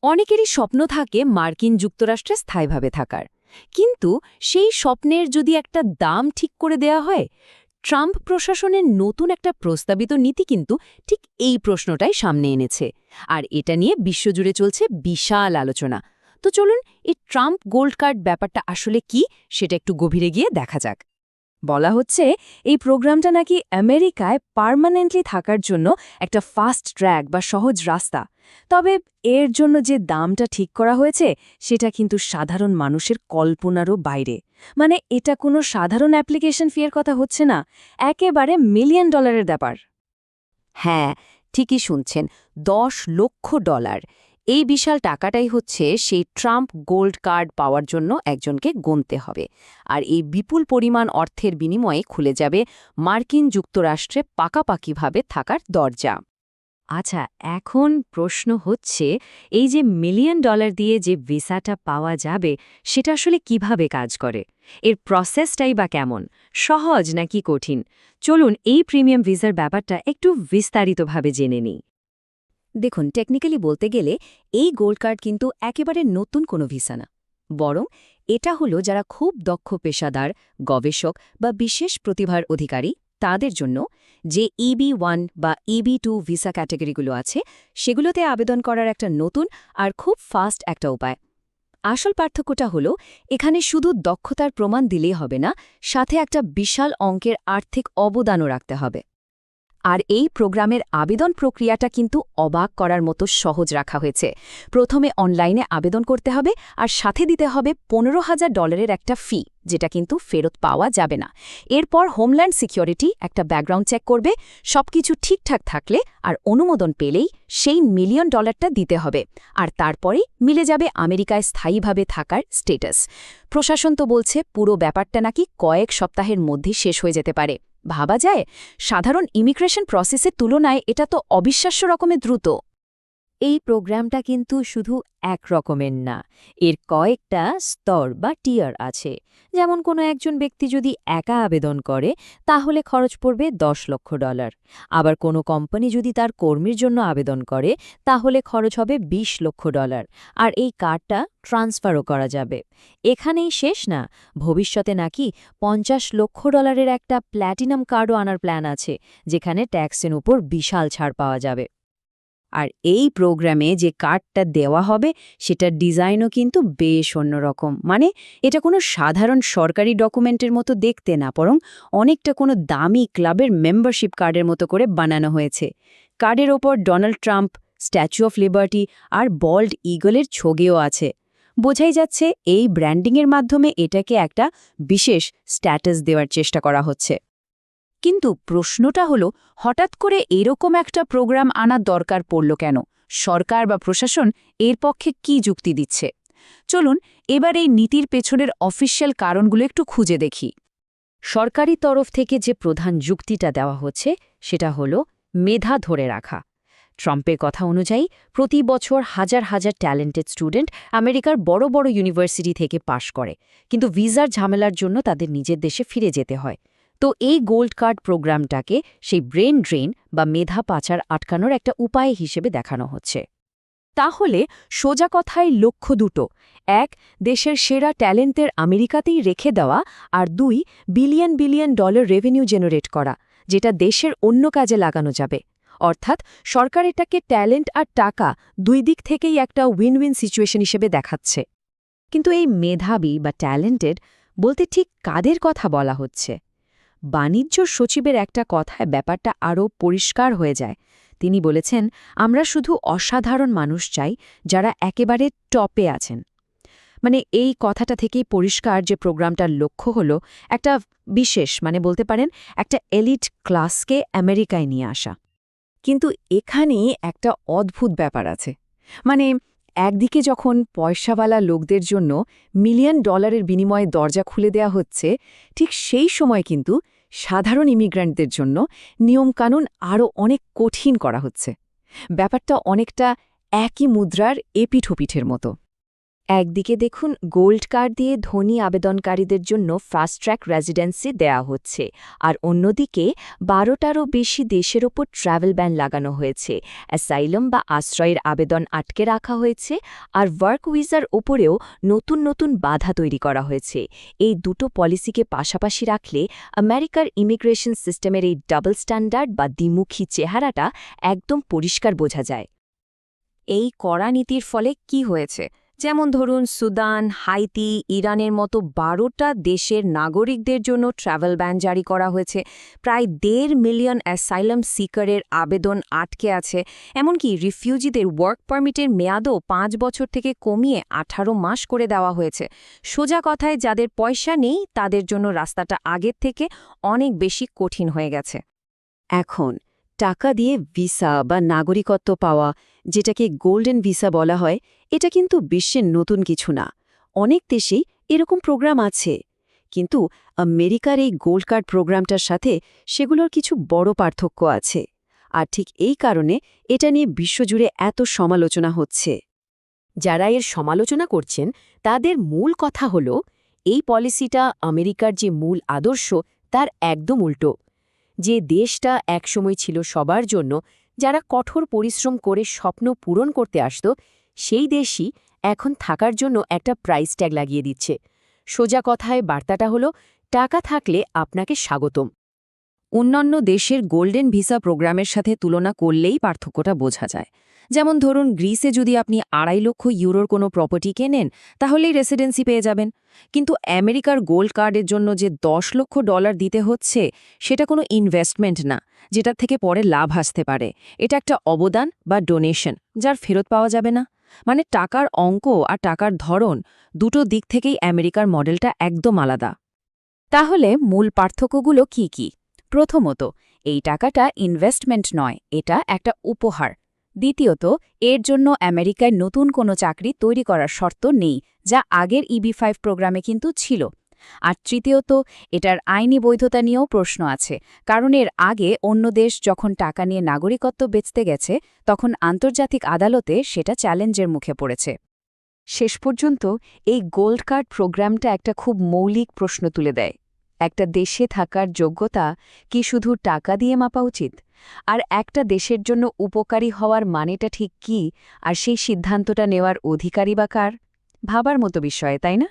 অনেকেরই স্বপ্ন থাকে মার্কিন যুক্তরাষ্ট্রে স্থায়ীভাবে থাকার, কিন্তু সেই স্বপ্নের যদি একটা দাম ঠিক করে দেয়া হয়, ট্রাম্প প্রশাসনের নতুন একটা প্রস্তাবিত নীতি কিন্তু ঠিক এই প্রশ্নটাই সামনে এনেছে। আর এটা নিয়ে বিশ্বজুড়ে চলছে বিশাল আলোচনা। তো চলুন এই ট্রাম্প গোল্ড কার্ড ব্যাপারটা আসলে কি সেটা একটু গভীরে গিয়ে দেখা যাক। বলা হচ্ছে এই প্রোগ্রামটা নাকি আমেরিকায় পার্মানেন্টলি থাকার জন্য একটা ফাস্ট ট্র্যাক বা সহজ রাস্তা। তবে এর জন্য যে দামটা ঠিক করা হয়েছে সেটা কিন্তু সাধারণ মানুষের কল্পনারও বাইরে। মানে এটা কোনো সাধারণ অ্যাপ্লিকেশন ফি এর কথা হচ্ছে না, একেবারে মিলিয়ন ডলারের ব্যাপার। হ্যাঁ, ঠিকই শুনছেন, $10 লক্ষ। এই বিশাল টাকাটাই হচ্ছে সেই ট্রাম্প গোল্ড কার্ড পাওয়ার জন্য একজনকে গুনতে হবে। আর এই বিপুল পরিমাণ অর্থের বিনিময়ে খুলে যাবে মার্কিন যুক্তরাষ্ট্রে পাকাপাকিভাবে থাকার দরজা। আচ্ছা, এখন প্রশ্ন হচ্ছে এই যে মিলিয়ন ডলার দিয়ে যে ভিসাটা পাওয়া যাবে সেটা আসলে কিভাবে কাজ করে, এর প্রসেসটাই বা কেমন, সহজ নাকি কঠিন? চলুন এই প্রিমিয়াম ভিসার ব্যাপারটা একটু বিস্তারিতভাবে জেনে নিই। দেখুন, টেকনিক্যালি বলতে গেলে এই গোল্ড কার্ড কিন্তু একেবারে নতুন কোনো ভিসা না, বরং এটা হলো যারা খুব দক্ষ পেশাদার, গবেষক বা বিশেষ প্রতিভার অধিকারী তাদের জন্য। যে EB-1 বা EB-2 ভিসা ক্যাটাগরিগুলো আছে সেগুলোতে আবেদন করার একটা নতুন আর খুব ফাস্ট একটা উপায়। আসল পার্থক্যটা হলো এখানে শুধু দক্ষতার প্রমাণ দিলেই হবে না, সাথে একটা বিশাল অঙ্কের আর্থিক অবদানও রাখতে হবে। আর এই প্রোগ্রামের আবেদন প্রক্রিয়াটা কিন্তু অবাক করার মতো সহজ রাখা হয়েছে। প্রথমে অনলাইনে আবেদন করতে হবে, আর সাথে দিতে হবে $15,000 একটা ফি, যেটা কিন্তু ফেরত পাওয়া যাবে না। এরপর হোমল্যান্ড সিকিউরিটি একটা ব্যাকগ্রাউন্ড চেক করবে, সবকিছু ঠিকঠাক থাকলে আর অনুমোদন পেলেই সেই মিলিয়ন ডলারটা দিতে হবে। আর তারপরেই মিলে যাবে আমেরিকায় স্থায়ীভাবে থাকার স্টেটাস। প্রশাসন তো বলছে পুরো ব্যাপারটা নাকি কয়েক সপ্তাহের মধ্যে শেষ হয়ে যেতে পারে। ভাবা যায়, সাধারণ ইমিগ্রেশন প্রসেসের তুলনায় এটা তো অবিশ্বাস্য রকমের দ্রুত। এই প্রোগ্রামটা কিন্তু শুধু এক রকমের না, এর কয়েকটা স্তর বা টিয়ার আছে। যেমন কোনো একজন ব্যক্তি যদি একা আবেদন করে তাহলে খরচ পড়বে $10 লক্ষ। আবার কোনো কোম্পানি যদি তার কর্মীর জন্য আবেদন করে তাহলে খরচ হবে $20 লক্ষ। আর এই কার্ডটা ট্রান্সফারও করা যাবে। এখানেই শেষ না, ভবিষ্যতে নাকি $50 লক্ষ একটা প্ল্যাটিনাম কার্ডও আনার প্ল্যান আছে, যেখানে ট্যাক্সের উপর বিশাল ছাড় পাওয়া যাবে। আর এই প্রোগ্রামে যে কার্ডটা দেওয়া হবে সেটার ডিজাইনও কিন্তু বেশ অন্যরকম। মানে এটা কোনো সাধারণ সরকারি ডকুমেন্টের মতো দেখতে না, বরং অনেকটা কোনো দামি ক্লাবের মেম্বারশিপ কার্ডের মতো করে বানানো হয়েছে। কার্ডের ওপর Donald Trump, statue of liberty আর বল্ড ঈগলের ছবিও আছে। বোঝাই যাচ্ছে এই ব্র্যান্ডিংয়ের মাধ্যমে এটাকে একটা বিশেষ স্ট্যাটাস দেওয়ার চেষ্টা করা হচ্ছে। কিন্তু প্রশ্নটা হলো, হঠাৎ করে এরকম একটা প্রোগ্রাম আনার দরকার পড়ল কেন? সরকার বা প্রশাসন এর পক্ষে কি যুক্তি দিচ্ছে? চলুন এবার এই নীতির পেছনের অফিসিয়াল কারণগুলো একটু খুঁজে দেখি। সরকারি তরফ থেকে যে প্রধান যুক্তিটা দেওয়া হচ্ছে সেটা হলো মেধা ধরে রাখা। ট্রাম্পের কথা অনুযায়ী প্রতি বছর হাজার হাজার ট্যালেন্টেড স্টুডেন্ট আমেরিকার বড় বড় ইউনিভার্সিটি থেকে পাশ করে, কিন্তু ভিসার ঝামেলার জন্য তাদের নিজের দেশে ফিরে যেতে হয়। তো এই গোল্ড কার্ড প্রোগ্রামটাকে সেই ব্রেন ড্রেন বা মেধা পাচার আটকানোর একটা উপায় হিসেবে দেখানো হচ্ছে। তাহলে সোজা কথায় লক্ষ্য দুটো: এক, দেশের সেরা ট্যালেন্টের আমেরিকাতেই রেখে দেওয়া, আর দুই, billion billion dollar revenue generate করা, যেটা দেশের অন্য কাজে লাগানো যাবে। অর্থাৎ সরকার এটাকে ট্যালেন্ট আর টাকা দুই দিক থেকেই একটা উইন উইন সিচুয়েশন হিসেবে দেখাচ্ছে। কিন্তু এই মেধাবী বা ট্যালেন্টেড বলতে ঠিক কাদের কথা বলা হচ্ছে? বাণিজ্য সচিবের একটা কথায় ব্যাপারটা আরও পরিষ্কার হয়ে যায়। তিনি বলেছেন, আমরা শুধু অসাধারণ মানুষ চাই যারা একেবারে টপে আছেন। মানে এই কথাটা থেকেই পরিষ্কার যে প্রোগ্রামটার লক্ষ্য হল একটা বিশেষ, মানে বলতে পারেন একটা এলিট ক্লাসকে আমেরিকায় নিয়ে আসা। কিন্তু এখানেই একটা অদ্ভুত ব্যাপার আছে। মানে একদিকে যখন পয়সাওয়ালা লোকদের জন্য মিলিয়ন ডলারের বিনিময়ে দরজা খুলে দেয়া হচ্ছে, ঠিক সেই সময় কিন্তু সাধারণ ইমিগ্র্যান্টদের জন্য নিয়মকানুন আরও অনেক কঠিন করা হচ্ছে। ব্যাপারটা অনেকটা একই মুদ্রার এপিঠোপিঠের মতো। একদিকে দেখুন গোল্ড কার্ড দিয়ে ধনী আবেদনকারীদের জন্য ফাস্ট ট্র্যাক রেসিডেন্সি দেয়া হচ্ছে, আর অন্যদিকে ১২টারও বেশি দেশের ওপর ট্রাভেল ব্যান লাগানো হয়েছে, অ্যাসাইলাম বা আশ্রয়ের আবেদন আটকে রাখা হয়েছে, আর ওয়ার্ক উইজার ওপরেও নতুন নতুন বাধা তৈরি করা হয়েছে। এই দুটো পলিসিকে পাশাপাশি রাখলে আমেরিকার ইমিগ্রেশন সিস্টেমের এই ডাবল স্ট্যান্ডার্ড বা দ্বিমুখী চেহারাটা একদম পরিষ্কার বোঝা যায়। এই কড়া নীতির ফলে কি হয়েছে? যেমন ধরুন সুদান, হাইতি, ইরানের মতো ১২টা দেশের নাগরিকদের জন্য ট্রাভেল ব্যান জারি করা হয়েছে, প্রায় ১.৫ মিলিয়ন অ্যাসাইলাম সিকারের আবেদন আটকে আছে, এমনকি রিফিউজিদের ওয়ার্ক পারমিটের মেয়াদও ৫ বছর থেকে কমিয়ে ১৮ মাস করে দেওয়া হয়েছে। সোজা কথায় যাদের পয়সা নেই তাদের জন্য রাস্তাটা আগের থেকে অনেক বেশি কঠিন হয়ে গেছে। এখন টাকা দিয়ে ভিসা বা নাগরিকত্ব পাওয়া, যেটাকে গোল্ডেন ভিসা বলা হয়, এটা কিন্তু বিশ্বের নতুন কিছু না। অনেক দেশেই এরকম প্রোগ্রাম আছে, কিন্তু আমেরিকার এই গোল্ড কার্ড প্রোগ্রামটার সাথে সেগুলোর কিছু বড় পার্থক্য আছে। আর ঠিক এই কারণে এটা নিয়ে বিশ্বজুড়ে এত সমালোচনা হচ্ছে। যারা এর সমালোচনা করছেন তাদের মূল কথা হল এই পলিসিটা আমেরিকার যে মূল আদর্শ তার একদম উল্টো। যে দেশটা একসময় ছিল সবার জন্য, যারা কঠোর পরিশ্রম করে স্বপ্ন পূরণ করতে আসত, সেই দেশই এখন থাকার জন্য একটা প্রাইস ট্যাগ লাগিয়ে দিচ্ছে। সোজা কথায় বার্তাটা হলো টাকা থাকলে আপনাকে স্বাগতম। অন্যান্য দেশের গোল্ডেন ভিসা প্রোগ্রামের সাথে তুলনা করলেই পার্থক্যটা বোঝা যায়। যেমন ধরুন গ্রিসে যদি আপনি ২.৫ লক্ষ ইউরোর কোনো প্রপার্টি কেনেন তাহলেই রেসিডেন্সি পেয়ে যাবেন, কিন্তু আমেরিকার গোল্ড কার্ডের জন্য যে $১০ লক্ষ দিতে হচ্ছে সেটা কোনো ইনভেস্টমেন্ট না, যেটার থেকে পরে লাভ আসতে পারে। এটা একটা অবদান বা ডোনেশন, যার ফেরত পাওয়া যাবে না। মানে টাকার অঙ্ক আর টাকার ধরন দুটো দিক থেকেই আমেরিকার মডেলটা একদম আলাদা। তাহলে মূল পার্থক্যগুলো কি কি? প্রথমত, এই টাকাটা ইনভেস্টমেন্ট নয়, এটা একটা উপহার। দ্বিতীয়ত, এর জন্য আমেরিকায় নতুন কোনো চাকরি তৈরি করার শর্ত নেই, যা আগের EB-5 প্রোগ্রামে কিন্তু ছিল। আর তৃতীয়ত, এটার আইনি বৈধতা নিয়েও প্রশ্ন আছে, কারণ এর আগে অন্য দেশ যখন টাকা নিয়ে নাগরিকত্ব বেচতে গেছে তখন আন্তর্জাতিক আদালতে সেটা চ্যালেঞ্জের মুখে পড়েছে। শেষ পর্যন্ত এই গোল্ড কার্ড প্রোগ্রামটা একটা খুব মৌলিক প্রশ্ন তুলে দেয়। একটা দেশে থাকার যোগ্যতা কি শুধু টাকা দিয়ে মাপা উচিত? আর একটা দেশের জন্য উপকারী হওয়ার মানেটা ঠিক কী, আর সেই সিদ্ধান্তটা নেওয়ার অধিকারী বা কার? ভাবার মতো বিষয়, তাই না?